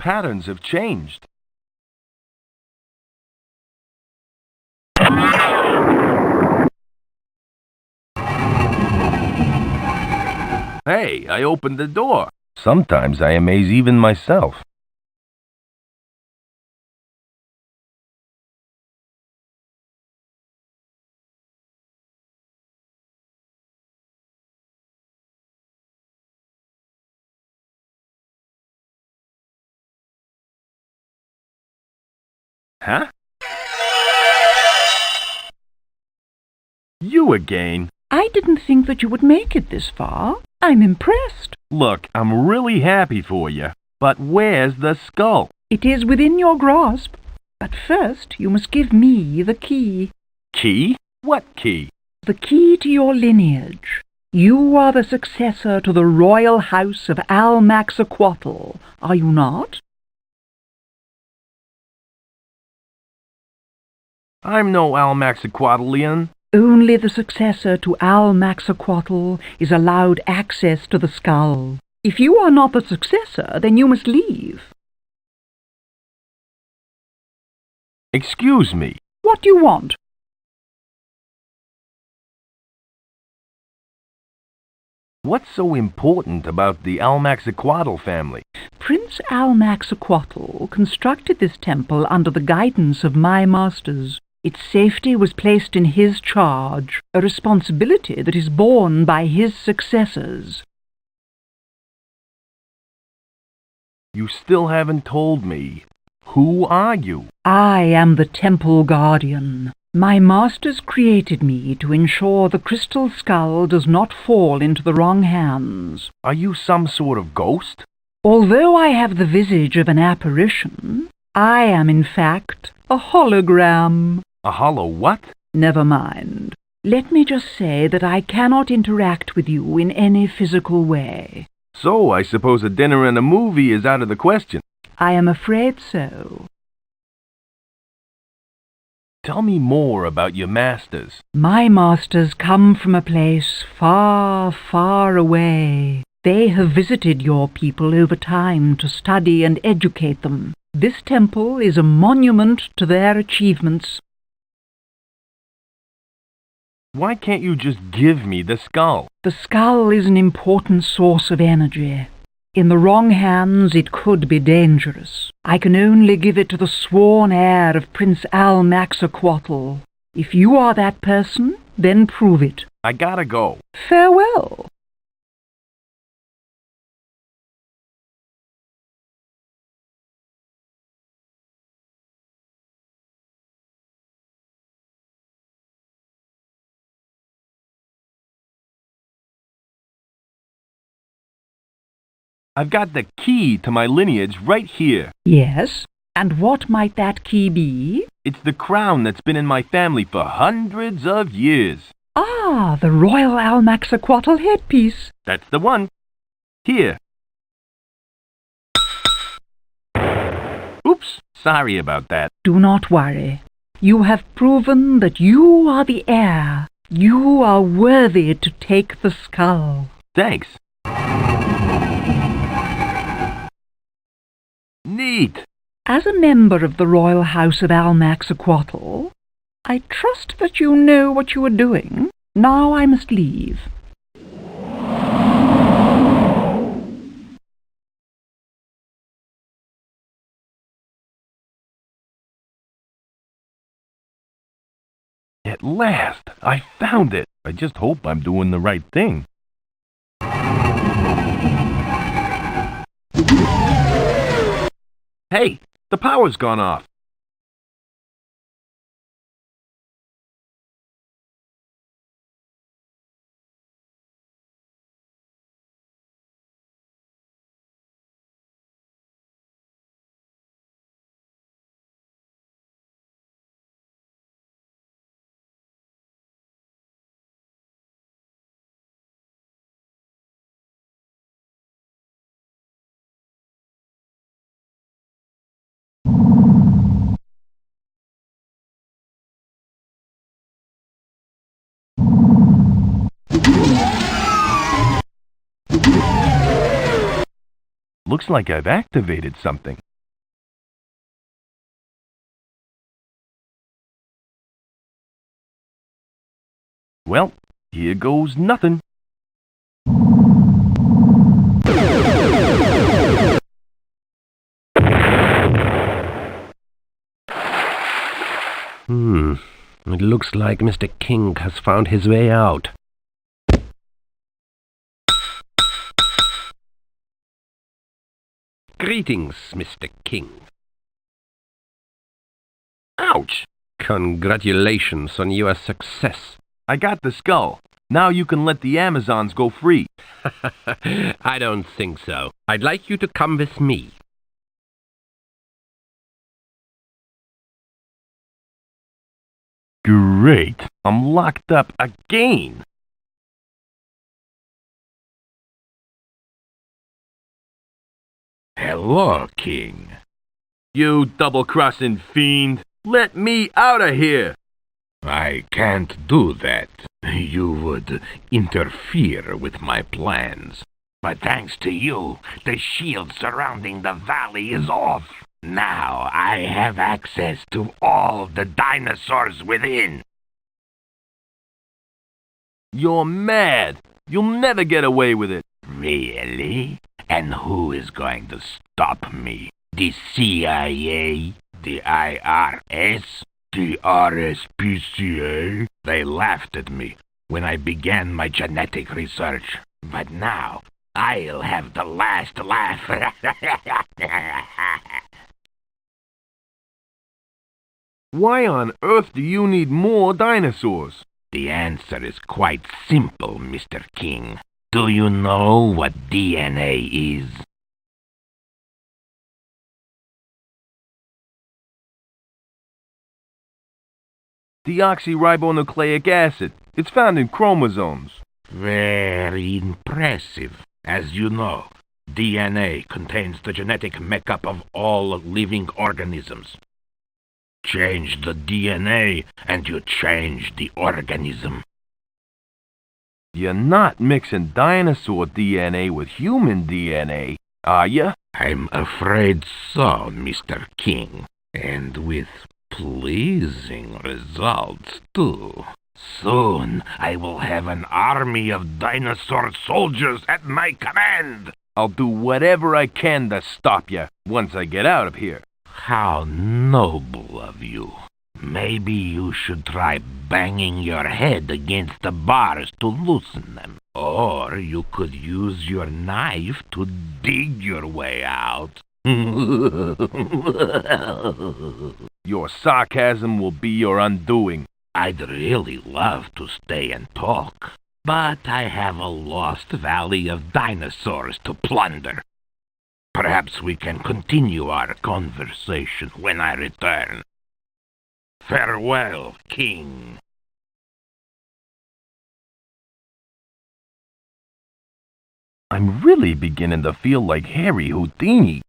patterns have changed. Hey, I opened the door. Sometimes I amaze even myself. Huh? You again? I didn't think that you would make it this far. I'm impressed. Look, I'm really happy for you. But where's the skull? It is within your grasp. But first you must give me the key. Key? What key? The key to your lineage. You are the successor to the royal house of Almaxaquatl, are you not? I'm no Almaxaquatlian. Only the successor to Almaxaquatl is allowed access to the skull. If you are not the successor, then you must leave. Excuse me. What do you want? What's so important about the Almaxaquatl family? Prince Almaxaquatl constructed this temple under the guidance of my masters. Its safety was placed in his charge, a responsibility that is borne by his successors. You still haven't told me. Who are you? I am the temple guardian. My masters created me to ensure the crystal skull does not fall into the wrong hands. Are you some sort of ghost? Although I have the visage of an apparition, I am in fact a hologram. A hollow what? Never mind. Let me just say that I cannot interact with you in any physical way. So I suppose a dinner and a movie is out of the question. I am afraid so. Tell me more about your masters. My masters come from a place far, far away. They have visited your people over time to study and educate them. This temple is a monument to their achievements. Why can't you just give me the skull? The skull is an important source of energy. In the wrong hands it could be dangerous. I can only give it to the sworn heir of Prince Almaxaquatl. If you are that person, then prove it. I gotta go. Farewell. I've got the key to my lineage right here. Yes? And what might that key be? It's the crown that's been in my family for hundreds of years. Ah, the royal Almaxaquatl headpiece. That's the one. Here. Oops, sorry about that. Do not worry. You have proven that you are the heir. You are worthy to take the skull. Thanks. Neat. As a member of the royal house of Almaxaquatl, I trust that you know what you are doing. Now I must leave. At last, I found it. I just hope I'm doing the right thing. Hey, the power's gone off. Looks like I've activated something. Well, here goes nothing. It looks like Mr. King has found his way out. Greetings, Mr. King. Ouch! Congratulations on your success. I got the skull. Now you can let the Amazons go free. I don't think so. I'd like you to come with me. Great. I'm locked up again. Hello, King. You double-crossing fiend. Let me out of here. I can't do that. You would interfere with my plans. But thanks to you, the shield surrounding the valley is off. Now I have access to all the dinosaurs within. You're mad. You'll never get away with it. Really? And who is going to stop me? The CIA? The IRS? The RSPCA? They laughed at me when I began my genetic research. But now, I'll have the last laugh. Why on earth do you need more dinosaurs? The answer is quite simple, Mr. King. Do you know what DNA is? Deoxyribonucleic acid. It's found in chromosomes. Very impressive. As you know, DNA contains the genetic makeup of all living organisms. Change the DNA and you change the organism. You're not mixing dinosaur DNA with human DNA, are you? I'm afraid so, Mr. King. And with pleasing results, too. Soon I will have an army of dinosaur soldiers at my command. I'll do whatever I can to stop you once I get out of here. How noble of you. Maybe you should try banging your head against the bars to loosen them. Or you could use your knife to dig your way out. Your sarcasm will be your undoing. I'd really love to stay and talk, but I have a lost valley of dinosaurs to plunder. Perhaps we can continue our conversation when I return. Farewell, King. I'm really beginning to feel like Harry Houdini.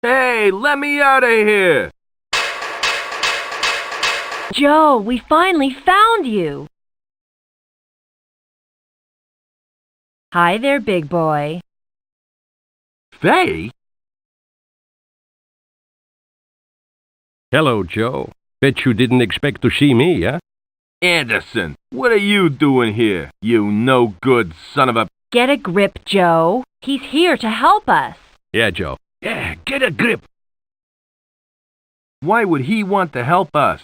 Hey, let me out of here! Joe, we finally found you! Hi there, big boy. Faye? Hello, Joe. Bet you didn't expect to see me, huh? Anderson, what are you doing here, you no-good son of a... Get a grip, Joe. He's here to help us. Yeah, Joe. Yeah, get a grip. Why would he want to help us?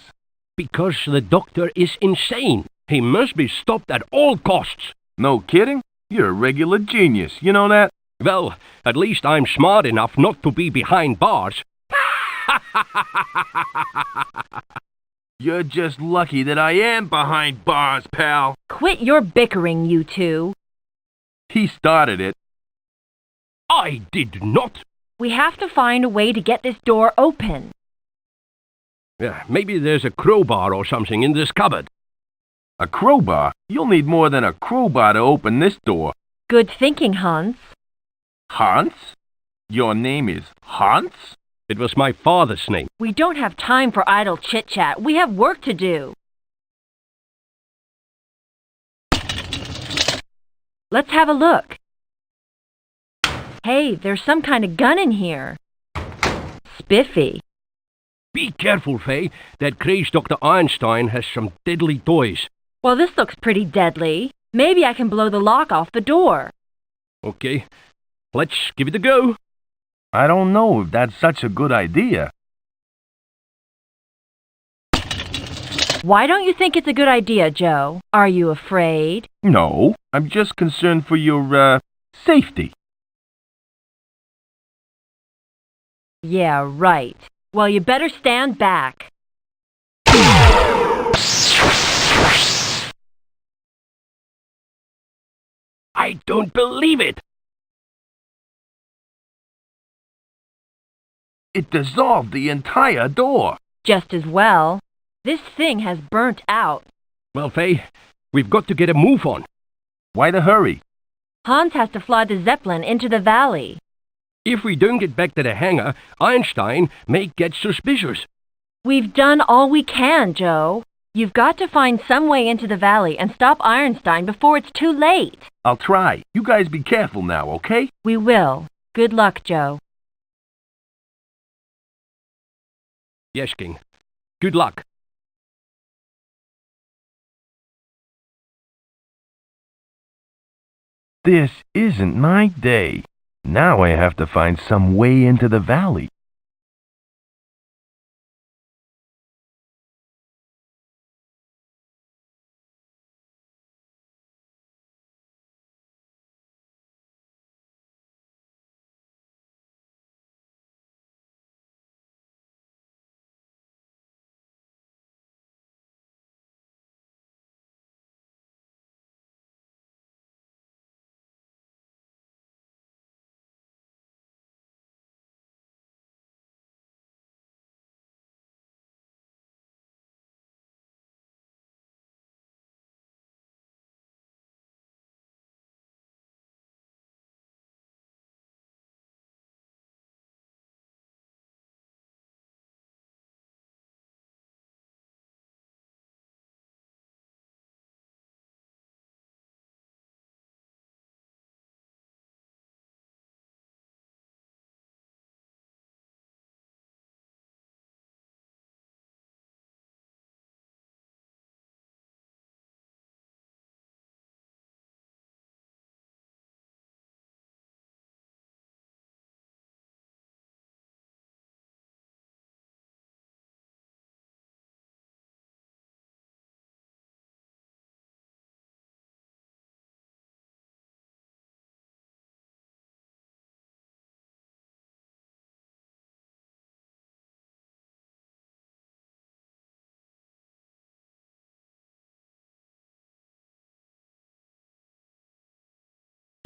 Because the doctor is insane. He must be stopped at all costs. No kidding? You're a regular genius, you know that? Well, at least I'm smart enough not to be behind bars. You're just lucky that I am behind bars, pal. Quit your bickering, you two. He started it. I did not. We have to find a way to get this door open. Yeah, maybe there's a crowbar or something in this cupboard. A crowbar? You'll need more than a crowbar to open this door. Good thinking, Hans. Hans? Your name is Hans? It was my father's name. We don't have time for idle chit-chat. We have work to do. Let's have a look. Hey, there's some kind of gun in here. Spiffy. Be careful, Faye. That crazed Dr. Einstein has some deadly toys. Well, this looks pretty deadly. Maybe I can blow the lock off the door. Okay, let's give it a go. I don't know if that's such a good idea. Why don't you think it's a good idea, Joe? Are you afraid? No, I'm just concerned for your, safety. Yeah, right. Well, you better stand back. I don't believe it. It dissolved the entire door. Just as well. This thing has burnt out. Well, Faye, we've got to get a move on. Why the hurry? Hans has to fly the Zeppelin into the valley. If we don't get back to the hangar, Einstein may get suspicious. We've done all we can, Joe. You've got to find some way into the valley and stop Einstein before it's too late. I'll try. You guys be careful now, okay? We will. Good luck, Joe. Yes, King. Good luck. This isn't my day. Now I have to find some way into the valley.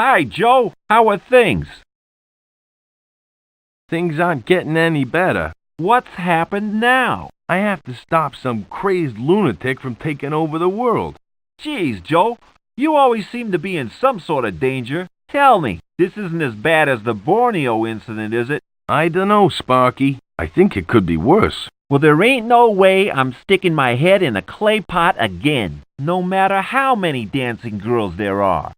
Hi, Joe. How are things? Things aren't getting any better. What's happened now? I have to stop some crazed lunatic from taking over the world. Geez, Joe, you always seem to be in some sort of danger. Tell me, this isn't as bad as the Borneo incident, is it? I dunno, Sparky. I think it could be worse. Well, there ain't no way I'm sticking my head in a clay pot again, no matter how many dancing girls there are.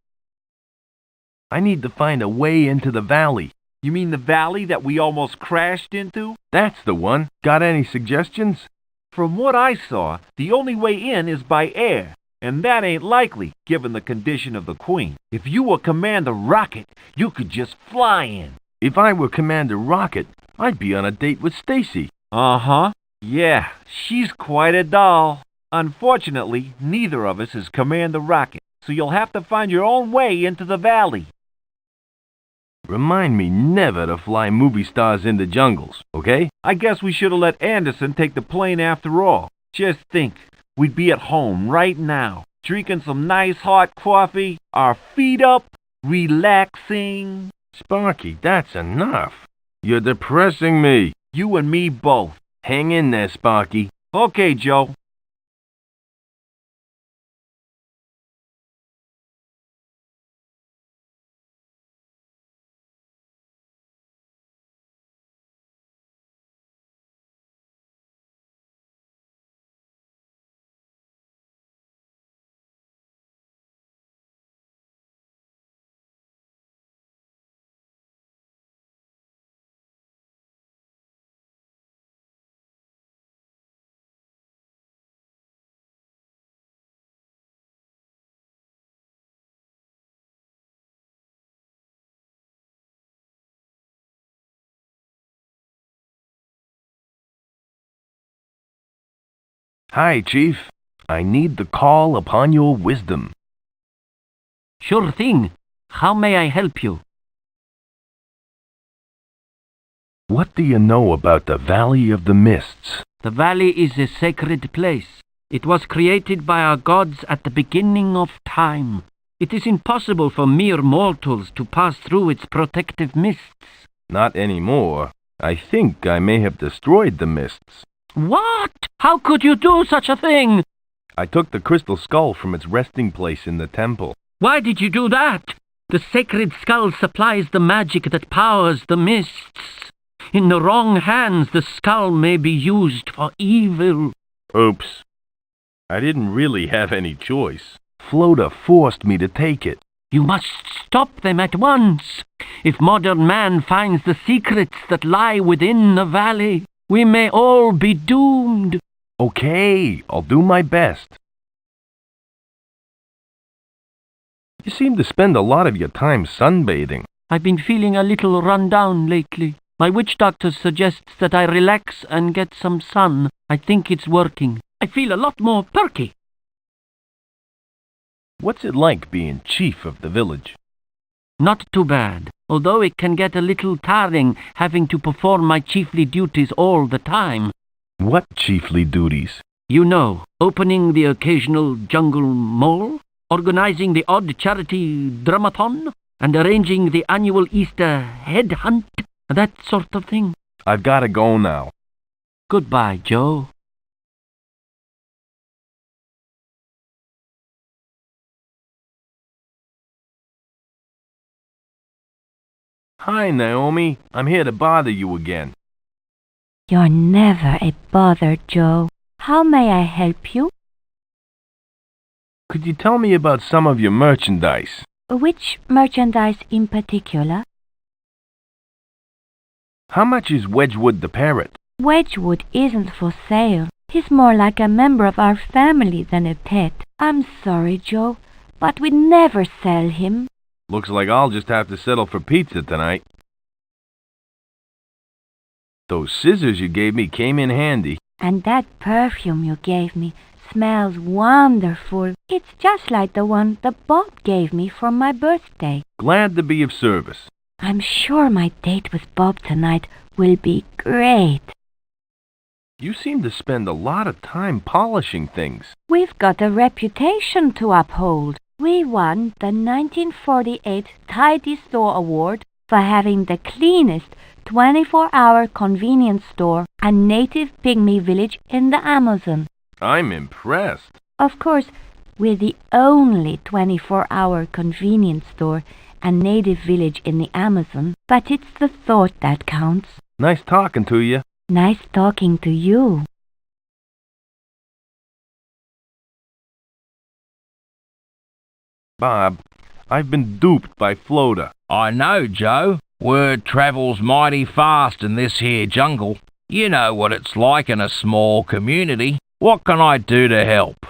I need to find a way into the valley. You mean the valley that we almost crashed into? That's the one. Got any suggestions? From what I saw, the only way in is by air, and that ain't likely, given the condition of the Queen. If you were Commander Rocket, you could just fly in. If I were Commander Rocket, I'd be on a date with Stacy. Uh-huh. Yeah, she's quite a doll. Unfortunately, neither of us is Commander Rocket, so you'll have to find your own way into the valley. Remind me never to fly movie stars into jungles, okay? I guess we should have let Anderson take the plane after all. Just think, we'd be at home right now, drinking some nice hot coffee, our feet up, relaxing. Sparky, that's enough. You're depressing me. You and me both. Hang in there, Sparky. Okay, Joe. Hi, Chief. I need the call upon your wisdom. Sure thing. How may I help you? What do you know about the Valley of the Mists? The valley is a sacred place. It was created by our gods at the beginning of time. It is impossible for mere mortals to pass through its protective mists. Not anymore. I think I may have destroyed the mists. What? How could you do such a thing? I took the crystal skull from its resting place in the temple. Why did you do that? The sacred skull supplies the magic that powers the mists. In the wrong hands, the skull may be used for evil. Oops. I didn't really have any choice. Floda forced me to take it. You must stop them at once. If modern man finds the secrets that lie within the valley, we may all be doomed. Okay, I'll do my best. You seem to spend a lot of your time sunbathing. I've been feeling a little run down lately. My witch doctor suggests that I relax and get some sun. I think it's working. I feel a lot more perky. What's it like being chief of the village? Not too bad, although it can get a little tiring having to perform my chiefly duties all the time. What chiefly duties? You know, opening the occasional jungle mole, organizing the odd charity dramathon, and arranging the annual Easter head hunt, that sort of thing. I've got to go now. Goodbye, Joe. Hi, Naomi. I'm here to bother you again. You're never a bother, Joe. How may I help you? Could you tell me about some of your merchandise? Which merchandise in particular? How much is Wedgwood the parrot? Wedgwood isn't for sale. He's more like a member of our family than a pet. I'm sorry, Joe, but we'd never sell him. Looks like I'll just have to settle for pizza tonight. Those scissors you gave me came in handy. And that perfume you gave me smells wonderful. It's just like the one that Bob gave me for my birthday. Glad to be of service. I'm sure my date with Bob tonight will be great. You seem to spend a lot of time polishing things. We've got a reputation to uphold. We won the 1948 Tidy Store Award for having the cleanest 24-hour convenience store and native pygmy village in the Amazon. I'm impressed. Of course, we're the only 24-hour convenience store and native village in the Amazon, but it's the thought that counts. Nice talking to you. Nice talking to you. Bob, I've been duped by Floda. I know, Joe. Word travels mighty fast in this here jungle. You know what it's like in a small community. What can I do to help?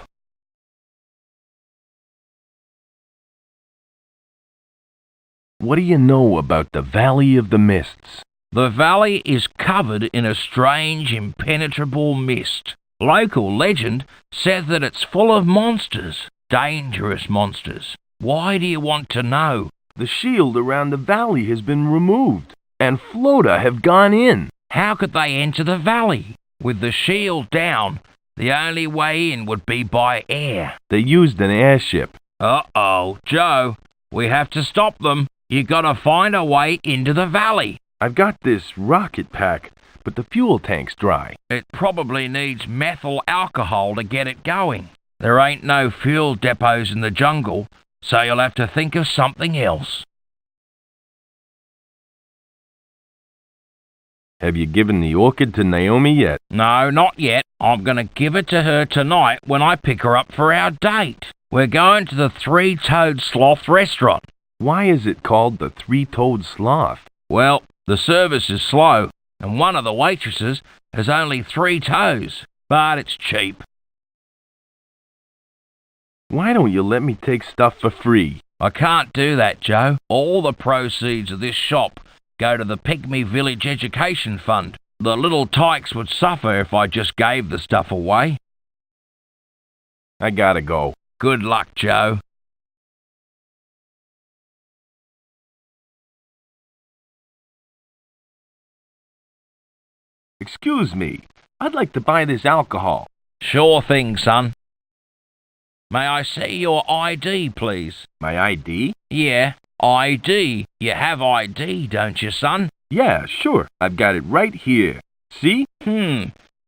What do you know about the Valley of the Mists? The valley is covered in a strange, impenetrable mist. Local legend says that it's full of monsters, dangerous monsters. Why do you want to know? The shield around the valley has been removed, and Floda have gone in. How could they enter the valley? With the shield down, the only way in would be by air. They used an airship. Uh-oh, Joe, we have to stop them. You gotta find a way into the valley. I've got this rocket pack, but the fuel tank's dry. It probably needs methyl alcohol to get it going. There ain't no fuel depots in the jungle, so you'll have to think of something else. Have you given the orchid to Naomi yet? No, not yet. I'm gonna give it to her tonight when I pick her up for our date. We're going to the Three-Toed Sloth restaurant. Why is it called the Three-Toed Sloth? Well, the service is slow, and one of the waitresses has only 3 toes, but it's cheap. Why don't you let me take stuff for free? I can't do that, Joe. All the proceeds of this shop go to the Pygmy Village Education Fund. The little tykes would suffer if I just gave the stuff away. I gotta go. Good luck, Joe. Excuse me. I'd like to buy this alcohol. Sure thing, son. May I see your ID, please? My ID? Yeah, ID. You have ID, don't you, son? Yeah, sure. I've got it right here. See?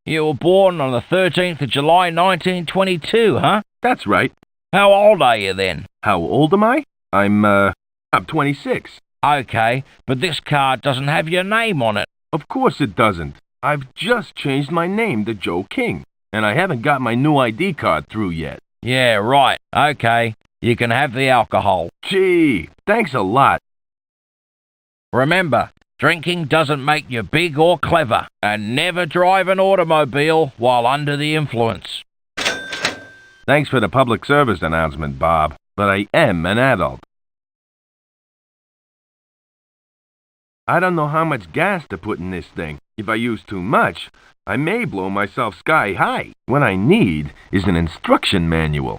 You were born on the 13th of July, 1922, huh? That's right. How old are you then? How old am I? I'm 26. Okay, but this card doesn't have your name on it. Of course it doesn't. I've just changed my name to Joe King, and I haven't got my new ID card through yet. Yeah, right. Okay, you can have the alcohol. Gee, thanks a lot. Remember, drinking doesn't make you big or clever, and never drive an automobile while under the influence. Thanks for the public service announcement, Bob, but I am an adult. I don't know how much gas to put in this thing. If I use too much, I may blow myself sky high. What I need is an instruction manual.